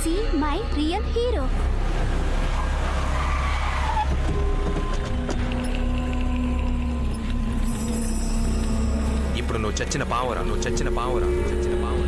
See my real hero. ఇప్పుడు నువ్వు చచ్చిన పావురా, నువ్వు చచ్చిన పావురా, నువ్వు చచ్చిన పావురా.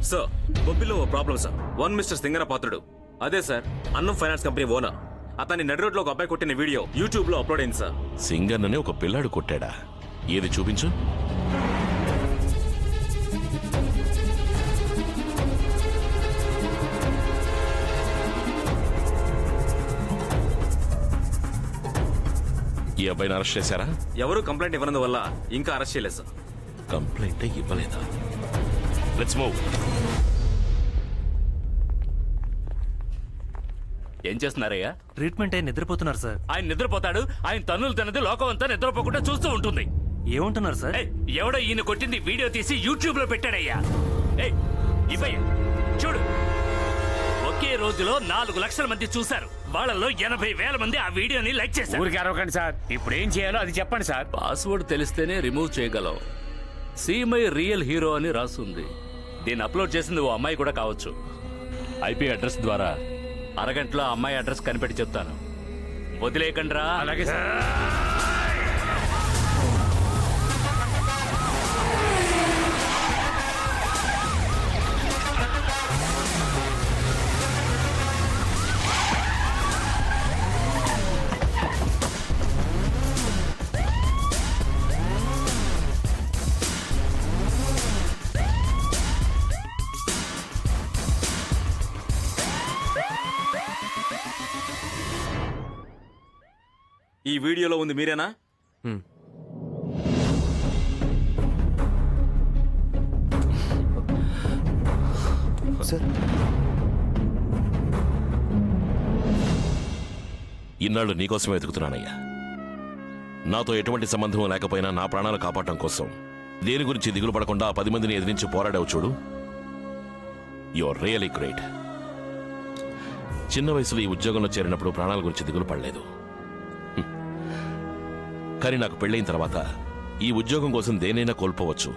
సార్ బొబ్బిలో ఓ problem sir. One mister Singana Patrudu, అదే సార్ అన్నం ఫైనాన్స్ కంపెనీ ఓనర్. అతన్ని నడి రోడ్లో ఒక అబ్బాయి కొట్టిన వీడియో యూట్యూబ్ లో అప్లోడ్ అయింది సార్. సింగన్నని ఒక పిల్లాడు కొట్టాడా? ఏది చూపించు. ఈ అబ్బాయిని అరెస్ట్ చేశారా? ఎవరు కంప్లైంట్ ఇవ్వనందువల్ల ఇంకా అరెస్ట్ చేయలేదు సార్. కంప్లైంట్ ఇవ్వలేదా? Let's move. ఏం చేస్తున్నారయ్యా? ట్రీట్మెంట్ అయి నిద్రపోతున్నారు సార్. ఆయన నిద్రపోతాడు, ఆయన తన్నులు తిన్నది లోకం అంతా నిద్రపోకుండా చూస్తూ ఉంటుంది. ఏమంటున్నారు సార్? ఎవడో ఈయన కొట్టింది వీడియో తీసి యూట్యూబ్ లో పెట్టాడయ్యా. ఇవ్వయ్యా చూడు, ఒకే రోజులో 4 లక్షల మంది చూశారు. వాళ్ళలో 80,000 మంది ఆ వీడియోని లైక్ చేశారు. ఊరికి అరవకండి సార్, ఇప్పుడు ఏం చేయాలో అది చెప్పండి సార్. పాస్వర్డ్ తెలిస్తేనే రిమూవ్ చేయగలవు. సీ మై రియల్ హీరో అని రాస్తుంది. దీన్ని అప్లోడ్ చేసింది ఓ అమ్మాయి కూడా కావచ్చు. ఐపీ అడ్రస్ ద్వారా అరగంటలో అమ్మాయి అడ్రస్ కనిపెట్టి చెప్తాను. వదిలేయకండ్రా. అలాగే సార్. ఈ వీడియోలో ఉంది మీరేనా? ఇన్నాళ్ళు నీకోసమే వెతుకుతున్నానయ్యా. నాతో ఎటువంటి సంబంధం లేకపోయినా నా ప్రాణాలు కాపాడటం కోసం దేని గురించి దిగులు పడకుండా 10 మందిని ఎదిరించి పోరాడావు చూడు. Your really great. చిన్న వయసులో ఈ ఉద్యోగంలో చేరినప్పుడు ప్రాణాల గురించి దిగులు పడలేదు. కానీ నాకు పెళ్ళైన తర్వాత ఈ ఉద్యోగం కోసం దేనైనా కోల్పోవచ్చు,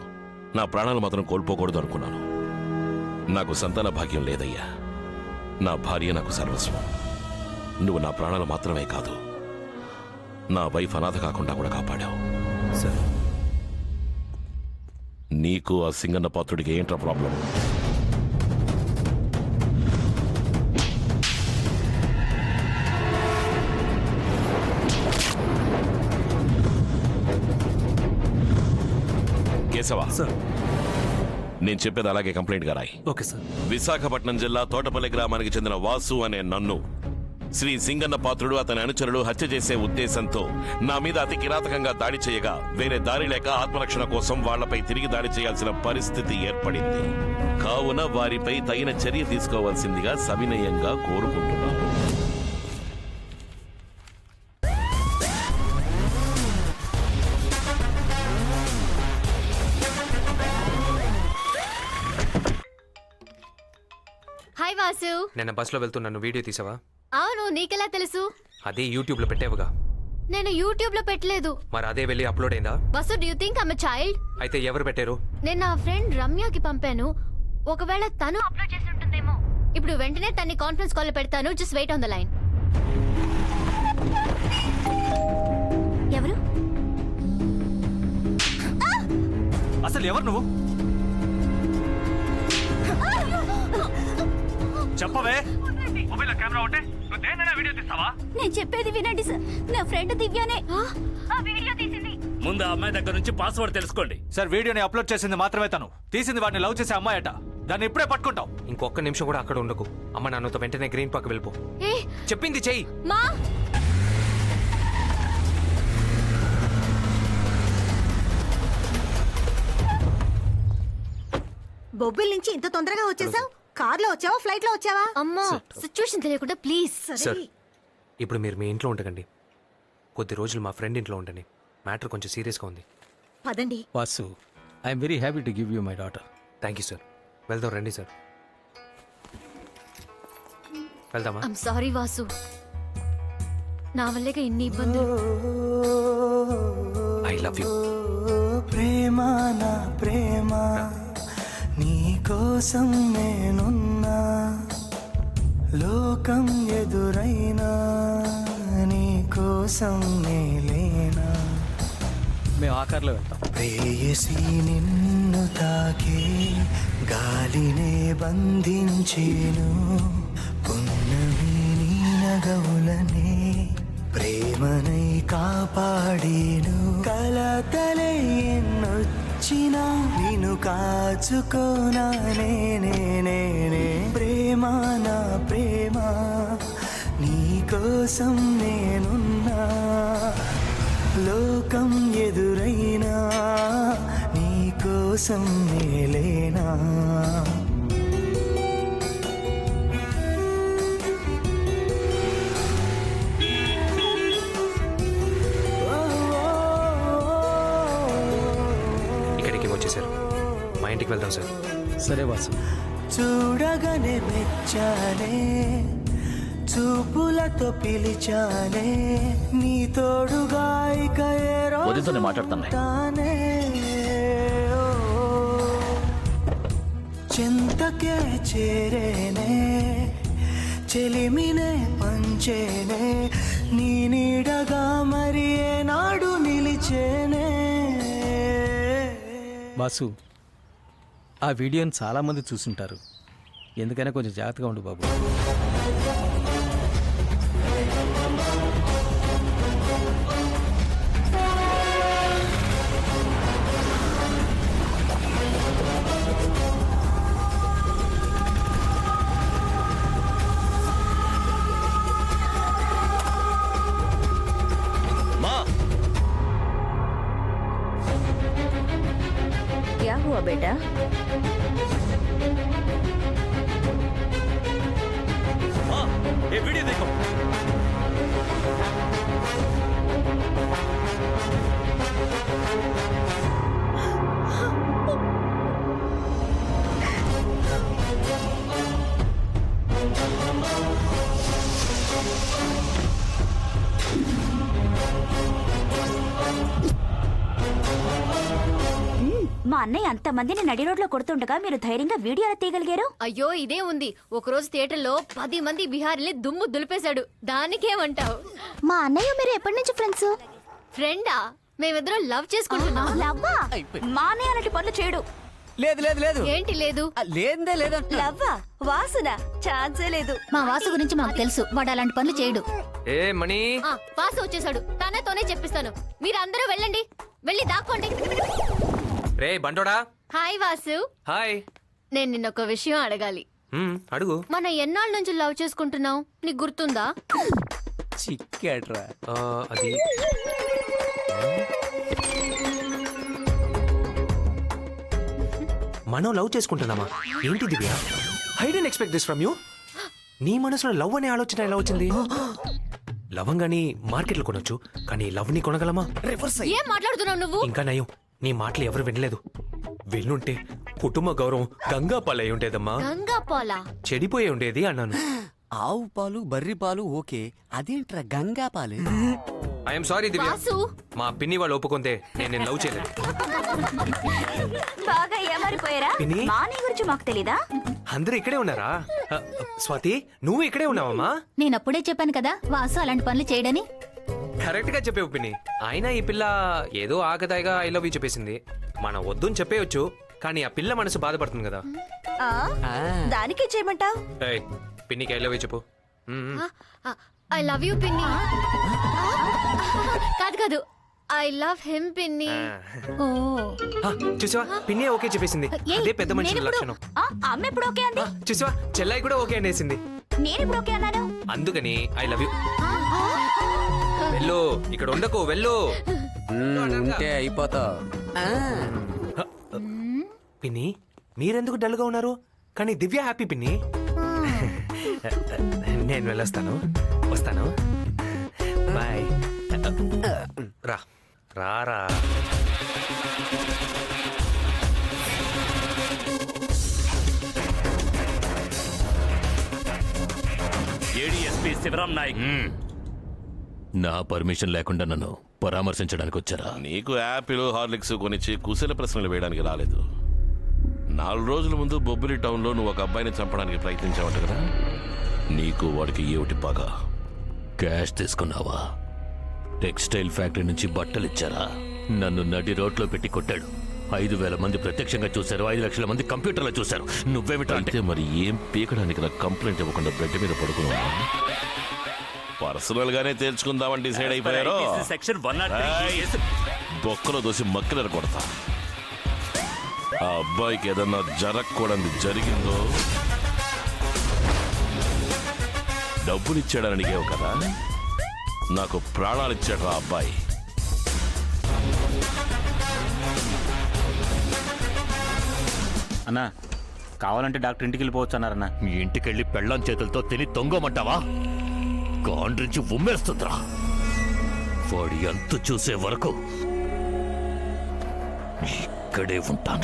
నా ప్రాణాలు మాత్రం కోల్పోకూడదు అనుకున్నాను. నాకు సంతాన భాగ్యం లేదయ్యా. నా భార్య నాకు సర్వస్వం. నువ్వు నా ప్రాణాలు మాత్రమే కాదు, నా వైఫ్ అనాథ కాకుండా కూడా కాపాడావు. సార్, నీకు ఆ సింగన్న పాత్రుడికి ఏంట్రా ప్రాబ్లం? కేశవా సార్, నేను చెప్పేది అలాగే కంప్లైంట్ గా రాయి. Okay sir. విశాఖపట్నం జిల్లా తోటపల్లి గ్రామానికి చెందిన వాసు అనే నన్ను శ్రీ సింగన్న పాత్రుడు అతని అనుచరులు హత్య చేసే ఉద్దేశంతో నా మీద అతి కిరాతకంగా దాడి చేయగా వేరే దారి లేక ఆత్మరక్షణ కోసం వాళ్లపై తిరిగి దాడి చేయాల్సిన పరిస్థితి ఏర్పడింది. కావున వారిపై తగిన చర్య తీసుకోవాల్సిందిగా సవినయంగా కోరుకుంటున్నాను. హాయ్ వాసు. నేను బస్సులో వెళ్తున్నాను, వీడియో తీసావా? అవును, నీకెలా తెలుసు? అదే యూట్యూబ్ లో పెట్టావుగా. నేను యూట్యూబ్ లో పెట్టలేదు. మరి అదే వెళ్ళి అప్లోడ్ అయిందా? Vasu, do you think I'm a child? అయితే ఎవరు పెట్టారు? నేను నా ఫ్రెండ్ రమ్యకి పంపాను. ఒకవేళ తను అప్లోడ్ చేసి ఉంటుందేమో. ఇప్పుడు వెంటనే తన్ని కాన్ఫరెన్స్ కాల్ పెడతాను. Just wait on the line. ఎవరు? అసలు ఎవరు నువ్వు? చెప్పవే. నేను చెప్పేది వినండి సార్. నా ఫ్రెండ్ దివ్యనే ఆ వీడియో తీసింది. ముందు ఆ అమ్మాయి దగ్గర నుంచి పాస్వర్డ్ తెలుసుకోండి. సార్, వీడియోని అప్లోడ్ చేసింది మాత్రమే తను. తీసింది వాడిని లవ్ చేసే అమ్మాయట. దాన్ని ఇప్పుడే పట్టుకుంటాం. ఇంకొక నిమిషం కూడా అక్కడ ఉండకు. అమ్మ నాన్నతో వెంటనే గ్రీన్ పార్క్ వెళ్ళిపో. చెప్పింది చెయ్యి. మా బొబ్బిల్ నుంచి ఇంత తొందరగా వచ్చేసావు? కార్లో వచ్చావా, ఫ్లైట్ లో వచ్చావా? అమ్మా, సిచ్యువేషన్ తెలియకుండా ప్లీజ్. సార్, ఇప్పుడు మీరు మీ ఇంట్లో ఉండకండి. కొద్ది రోజులు మా ఫ్రెండ్ ఇంట్లో ఉండండి. మ్యాటర్ కొంచెం సీరియస్గా ఉంది. పదండి. Vasu, I'm very happy to give you my daughter. Thank you sir. వెళ్దాం రండి సార్. వెళ్దామా? ఐమ్ సారీ వాసు, నా వల్లేగా ఇన్ని ఇబ్బందులు. I love you. ప్రేమ నా ప్రేమ నీ కోసం నేనున్నా లోకం ఎదురైనా నీ కోసం నేలేనా మేము ఆ కార్లో వెళ్తాం. ప్రేయసి నిన్ను తాకే గాలినే బంధించేను పున్నమి నీ నగవులనే ప్రేమనై కాపాడేను కలతలే ఎన్నొచ్చినా నిన్ను కాచుకోనా నేనే ప్రేమ నా ప్రేమ నీ కోసం నేనున్నా లోకం ఎదురైనా నీ కోసం నేలేనా ఇక్కడికి వచ్చేసారు. మా ఇంటికి వెళ్దాం సార్. సరే వాసు. చూడగానే మెచ్చానే చూపులతో పిలిచానే నీ తోడుగా ఇక ఏ వదినతోనే మాట్లాడుతున్నా. తానే చింతకే చేరేనే చెలిమినే పంచేనే నీ నీడగా మరి ఏనాడు నిలిచేనే వాసు, ఆ వీడియోని చాలామంది చూసుంటారు. ఎందుకైనా కొంచెం జాగ్రత్తగా ఉండు బాబు. क्या हुआ बेटा? वीडियो देखो. మా అన్నయ్య అంతమందిని నడి రోడ్లో కొడుతుండగా మీరు ధైర్యంగా వీడియో ఎలా తీయగలిగారు? అయ్యో ఇదే ఉంది. ఒకరోజు థియేటర్లో 10 మంది బిహారీని దుమ్ము దులిపేశాడు. దానికేమంటావు? మా అన్నయ్య మీరు ఎప్పటి నుంచి ఫ్రెండ్స్? ఫ్రెండా? మేమిద్దరం లవ్ చేసుకుంటున్నాం. లవ్వా? మా అన్నయ్య అలాంటి పనులు చేయడు. లేదు లేదు లేదు, ఏంటి లేదు? లేదే లేదంట. లవ్వా? వాసునా? ఛాన్సే లేదు. మా వాసు గురించి మాకు తెలుసు. వాడు అలాంటి పనులు చేయడు. ఏ మణి, వాసు వచ్చేసాడు. తనతోనే చెప్పిస్తాను. మీరందరూ వెళ్ళండి. వెళ్ళి దాక్కోండి. రే బండోడా. హాయ్ వాసు. హాయ్. నేను నిన్న ఒక విషయం అడగాలి. అడుగు. మనం ఎన్నాళ్ళ నుంచి లవ్ చేసుకుంటున్నాం? నీకు గుర్తుందా? చిక్కాడ్రా. అది మనం లవ్ చేసుకుంటున్నామా? ఏంటి Divya? I don't expect this from you. నీ మనసులో లవ్ అనే ఆలోచన ఎలా వచ్చింది? లవంగాని మార్కెట్లో కొనొచ్చు, కానీ లవ్ ని కొనగలమా? ఏం మాట్లాడుతున్నావు నువ్వు? ఇంకా నయం, నీ మాటలు ఎవరు వినలేదు. వెళ్ళుంటే కుటుంబ గౌరవం గంగా పాలై ఉండేదమ్మా. గంగా పాలా? చెడిపోయి ఉండేది అన్నాను. ఆవు పాలు బర్రి పాలు ఓకే, అదేంట్రా గంగా పాలు? ఐఎమ్ సారీ దివ్య. వాసు. మా పిన్ని వాళ్ళు ఒప్పుకుంటే నేను లవ్ చేయలేదు. బాగా ఏమారిపోయారా? పిన్ని? మా అన్నయ్య గురించి మాకు తెలీదా? అందరూ ఇక్కడే ఉన్నారా? స్వాతి, నువ్వు ఇక్కడే ఉన్నావమ్మా? నేను అప్పుడే చెప్పాను కదా వాసు అలాంటి పనులు చేయడని. కరెక్ట్ గా చెప్పే పిన్ని. అయినా ఈ పిల్ల ఏదో ఆగదాయిగా ఐ లవ్ యూ చెప్పేసింది. మనం వద్దని చెప్పేయచ్చు, కానీ ఆ పిల్ల మనసు బాధపడుతుంది కదా. దానికే చేయమంటావు? ఏయ్, పిన్నికి ఐ లవ్ యూ చెప్పు. ఐ లవ్ యూ పిన్ని. కాదు కాదు, ఐ లవ్ హిమ్ పిన్ని. ఓ చూసావా, పిన్ని ఓకే చెప్పేసింది. అదే పెద్ద మనుషుల లక్షణం. అమ్మ ఎప్పుడు ఓకే అంది? చూసావా, చెల్లాయి కూడా ఓకే అనేసింది. నేను ఇప్పుడు ఓకే అన్నాను. అందుకని ఐ లవ్ యూ. వెళ్ళు, ఇక్కడ ఉండకు, వెళ్ళు. ఉంటే అయిపోతావు. పిన్ని, మీరెందుకు డల్ గా ఉన్నారు? కానీ దివ్య హ్యాపీ పిన్ని. నేను వెళ్ళొస్తాను. వస్తాను. బాయ్. రా రా రా. ఏడీఎస్పీ శివరాం నాయక్. నా పర్మిషన్ లేకుండా నన్ను పరామర్శించడానికి వచ్చారా? నీకు యాపిల్ హార్లిక్స్ కొనిచ్చి కుశల ప్రశ్నలు వేయడానికి రాలేదు. 4 రోజుల ముందు బొబ్బిలి టౌన్ లో నువ్వు ఒక అబ్బాయిని చంపడానికి ప్రయత్నించావంట కదా, నీకు వాడికి ఏమిటి పగ? క్యాష్ తీసుకున్నావా? టెక్స్టైల్ ఫ్యాక్టరీ నుంచి బట్టలు ఇచ్చారా? నన్ను నడి రోడ్లో పెట్టి కొట్టాడు. 5,000 మంది ప్రత్యక్షంగా చూశారు, 5 లక్షల మంది కంప్యూటర్లో చూశారు. నువ్వేమిటంటే అంటే మరి ఏం పీకడానికి నాకు కంప్లైంట్ ఇవ్వకుండా బెడ్ మీద పడుకున్నావా? పర్సనల్ గానే తేల్చుకుందామని డిసైడ్ అయిపోయారు. సెక్షన్ 103 బొక్కలో దోసి మక్కిలర కొడతా. ఆ అబ్బాయికి ఏదన్నా జరగకూడదు జరిగిందో, డబ్బులు ఇచ్చాడని అడిగేవు కదా, నాకు ప్రాణాలు ఇచ్చాడు ఆ అబ్బాయి. అన్నా కావాలంటే డాక్టర్ ఇంటికి వెళ్ళిపోవచ్చు అన్నారన్నా. మీ ఇంటికెళ్ళి పెళ్ళాం చేతులతో తిని తొంగమంటావా? కాండ్రించి ఉమ్మేస్తుందిరా. వాడి అంతు చూసే వరకు ఇక్కడే ఉంటాను.